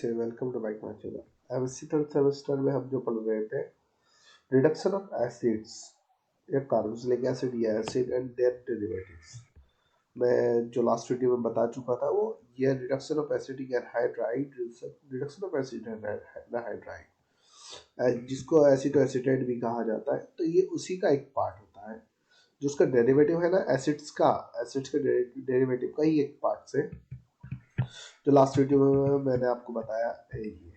बच्चे, welcome to back my channel. MSc third semester में हम जो पढ़ रहे थे रिडक्शन ऑफ एसिड्स या कार्बोक्सिलिक एसिड या एसिड एंड देयर डेरिवेटिव्स। मैं जो लास्ट वीडियो में बता चुका था वो ये reduction of acetic anhydride, reduction of acid anhydride, जिसको एसिटोएसिटेट भी कहा जाता है। तो ये उसी का एक पार्ट होता है जो उसका डेरिवेटिव है ना, एसिड्स के डेरिवेटिव का ही एक पार्ट से, जो लास्ट वीडियो में मैंने आपको बताया है। ये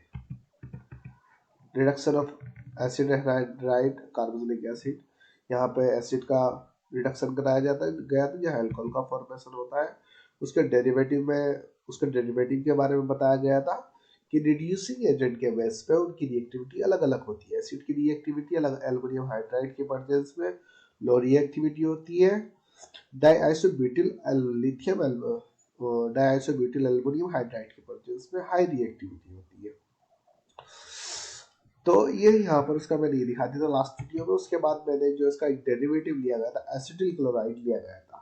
reduction of acid anhydride carboxylic acid, यहाँ पे एसिड का रिडक्शन कराया जाता है गया था जहाँ अल्कोहल का फॉर्मेशन होता है। उसके डेरिवेटिव के बारे में बताया गया था कि रिड्यूसिंग एजेंट के बेस पे उनकी रिएक्टिविटी अलग अलग होती है। एसिड की रिएक्टिविटी अलग, एल्युमिनियम हाइड्राइड के प्रेजेंस में लो रिएक्टिविटी होती है। डाइआइसोब्यूटिल लिथियम डाइआइसोब्यूटिल एल्युमिनियम हाइड्राइड के प्रेजेंस में हाई रिएक्टिविटी होती है। तो ये यहाँ पर उसका मैंने ये दिखा दिया था लास्ट वीडियो में। उसके बाद मैंने जो इसका एक डेरिवेटिव लिया गया था एसिटिल क्लोराइड लिया गया था।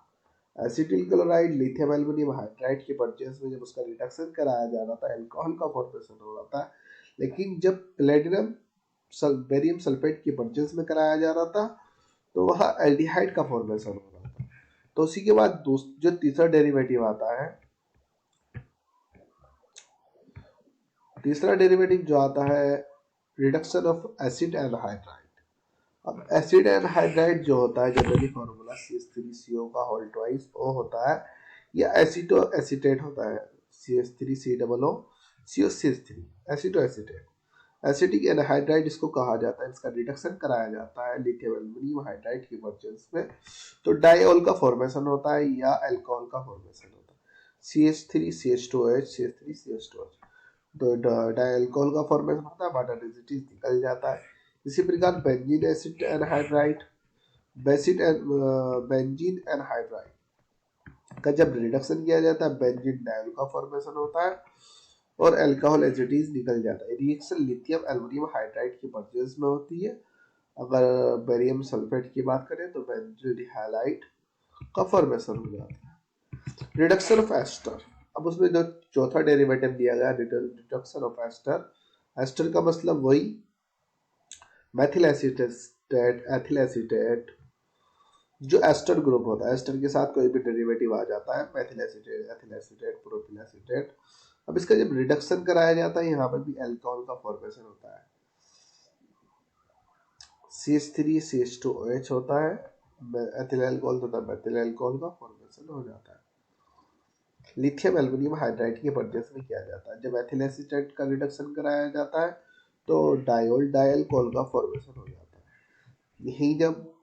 Acetyl chloride lithium aluminium hydride के परचेस में जब उसका रिडक्शन कराया जा रहा था अल्कोहल का फॉर्मेशन हो रहा था, लेकिन जब प्लेटिनम बेरियम सल्फेट के परचेस में कराया जा रहा था तो वहाँ एल्डिहाइड का फॉर्मेशन हो रहा था। तो उसी के बाद जो तीसरा डेरिवेटिव आता है, तीसरा डेरिवेटिव जो आता है रिडक्शन ऑफ एसिड एनहाइड्राइड। अब एसिड एनहाइड्राइड जो होता है जनरली फॉर्मूला CH3CO का होल ट्वाइस O होता है, या एसिटो एसिटेट होता है CH3COO COCH3 एसिटो acetate. Acetic anhydride इसको कहा जाता है। इसका रिडक्शन कराया जाता है लिथियम एल्युमिनियम हाइड्राइड के प्रेजेंस में, तो डाइऑल का फॉर्मेशन होता है या अल्कोहल का फॉर्मेशन होता है CH3CH2OH CH3CH2OH। तो डाइअल्कोहल का फॉर्मेशन होता है, वाटर रेजिस्टेंस निकल जाता है। इसी प्रकार benzene acid anhydride benzene anhydride का जब रिडक्शन किया जाता है बेंजीन डाइऑल का फॉर्मेशन होता है और अल्कोहल एसिडीज निकल जाता है। रिएक्शन लिथियम एल्युमिनियम हाइड्राइड की परचेज में होती है। अगर बेरियम सल्फेट की बात करें तो बेंजीन हैलाइड का फॉर्मेशन हो जाता है। रिडक्शन ऑफ एस्टर, अब उसमें जो चौथा डेरिवेटिव दिया गया रिडक्शन ऑफ एस्टर। एस्टर का मतलब वही मेथिल एसीटेट एथिल एसीटेट, जो एस्टर ग्रुप होता है। एस्टर के साथ कोई भी डेरिवेटिव आ जाता है, methyl acetate ethyl acetate propyl acetate. अब इसका जब रिडक्शन कराया जाता है यहाँ पर भी अल्कोहल का फॉर्मेशन होता है। CH3CH2OH होता है, एथिल अल्कोहल तथा मेथिल अल्कोहल का फॉर्मेशन हो जाता है। लिथियम एल्युमिनियम हाइड्राइड के परचेस में किया जाता है। जब एथिल एसीटेट का रिडक्शन कराया जाता है तो डायोल डायल्कोहल का फॉर्मेशन हो जाता है। यही जब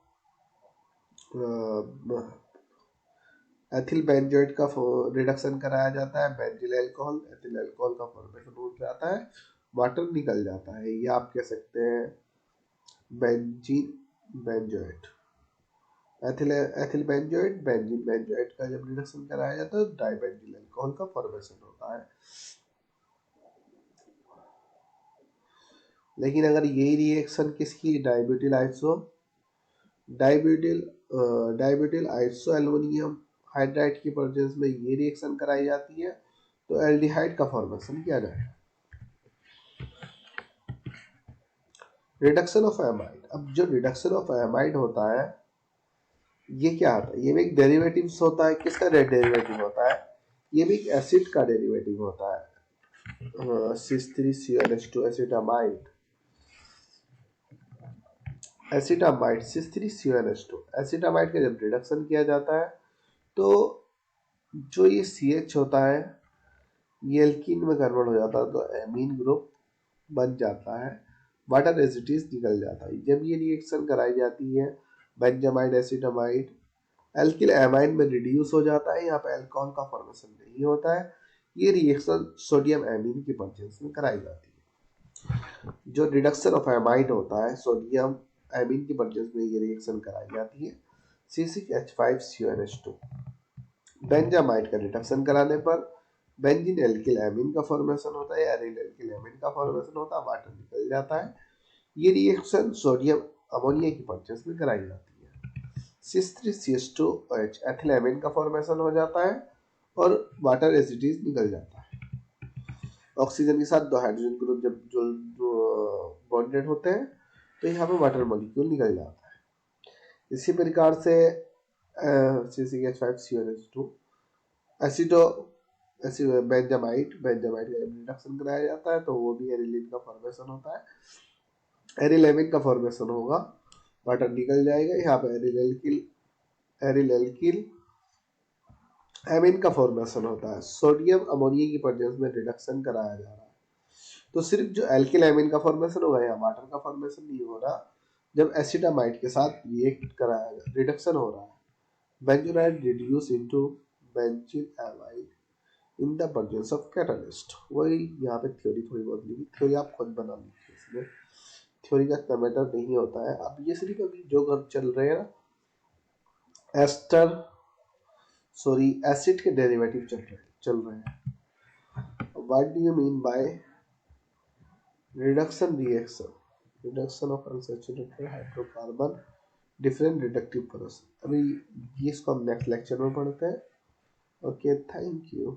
एथिल बेंजोएट का रिडक्शन कराया जाता है बेंजिल अल्कोहल एथिल अल्कोहल का फॉर्मेशन हो जाता है, वाटर निकल जाता है। ये आप कह सकते हैं benzene benzoate. Ethyl benzoate benzene benzoate का जब रिडक्शन कराया जाता है तो डाइबेंजिल अल्कोहल का फॉर्मेशन होता है। लेकिन अगर यही रिएक्शन किसकी डाइब्यूटिल आइसो एल्युमिनियम हाइड्राइड की प्रेजेंस में ये रिएक्शन कराई जाती है तो एल्डिहाइड का फॉर्मेशन किया जाएगा। रिडक्शन ऑफ एमाइड, अब जो रिडक्शन ऑफ एमाइड होता है ये क्या होता है, ये भी एक डेरिवेटिव होता है। किसका डेरिवेटिव होता है, ये भी एक एसिड का डेरिवेटिव होता है। CH3CONH2 acetamide acetamide CH3CONH2 acetamide का जब रिडक्शन किया जाता है तो जो ये CH होता है ये एल्कीन में कन्वर्ट हो जाता है, तो एमीन ग्रुप बन जाता है, वाटर रेजिड्यूज निकल जाता है। जब ये रिएक्शन कराई जाती है बेंजामाइड एसिटामाइड एल्किल एमाइन में रिड्यूस हो जाता है। यहाँ पे अल्कोहल का फॉर्मेशन नहीं होता है। ये रिएक्शन सोडियम एमीन की प्रेजेंस में कराई जाती है। जो रिडक्शन ऑफ एमाइड होता है सोडियम एमीन की प्रेजेंस में ये रिएक्शन कराई जाती है C6H5CONH2। बेंजामाइड का रिडक्शन कराने पर बेंजीन एल्किल एमीन का फॉर्मेशन होता है, एरिल एल्किल एमीन का फॉर्मेशन होता है, वाटर निकल जाता है। ये रिएक्शन सोडियम अमोनिया की प्रेजेंस में कराई जाती है। CH3CH2OH एथिल एमीन का फॉर्मेशन हो जाता है और वाटर एसिडीज निकल जाता है। ऑक्सीजन के साथ दो हाइड्रोजन ग्रुप जब जो बॉन्डेड होते हैं तो यहाँ पे वाटर मॉलिक्यूल निकल जाता है। इसी प्रकार से CCH5COH2 एसिडो बेंजामाइट का रिडक्शन कराया जाता है तो वो भी एरिलीन का फॉर्मेशन होता है। एरिलेमिन का फॉर्मेशन होगा, वाटर निकल जाएगा, यहाँ पे एरिलेल्किल एमिन का फॉर्मेशन होता है। सोडियम अमोनिया की प्रेजेंस में रिडक्शन कराया जा रहा है। तो सिर्फ जो एल्किल एमिन का फॉर्मेशन होगा, यहाँ वाटर का फॉर्मेशन नहीं हो रहा। जब एसिटामाइड के साथ रिएक्ट कराया रिडक्शन हो रहा है, बेंजोनाइट reduce into benzene amide in the presence of catalyst. वही यहाँ पे थ्योरी थोड़ी बहुत लिखी, थ्योरी आप खुद बना लीजिए, इसमें थ्योरी का मैटर नहीं होता है। अब ये सिर्फ अभी जो घर चल रहे हैं ना, एसिड के डेरिवेटिव चल रहे हैं। What do you mean by reduction reaction? Reduction of unsaturated hydrocarbon, different reductive process. अभी ये इसको हम नेक्स्ट लेक्चर में पढ़ते हैं। Okay, thank you.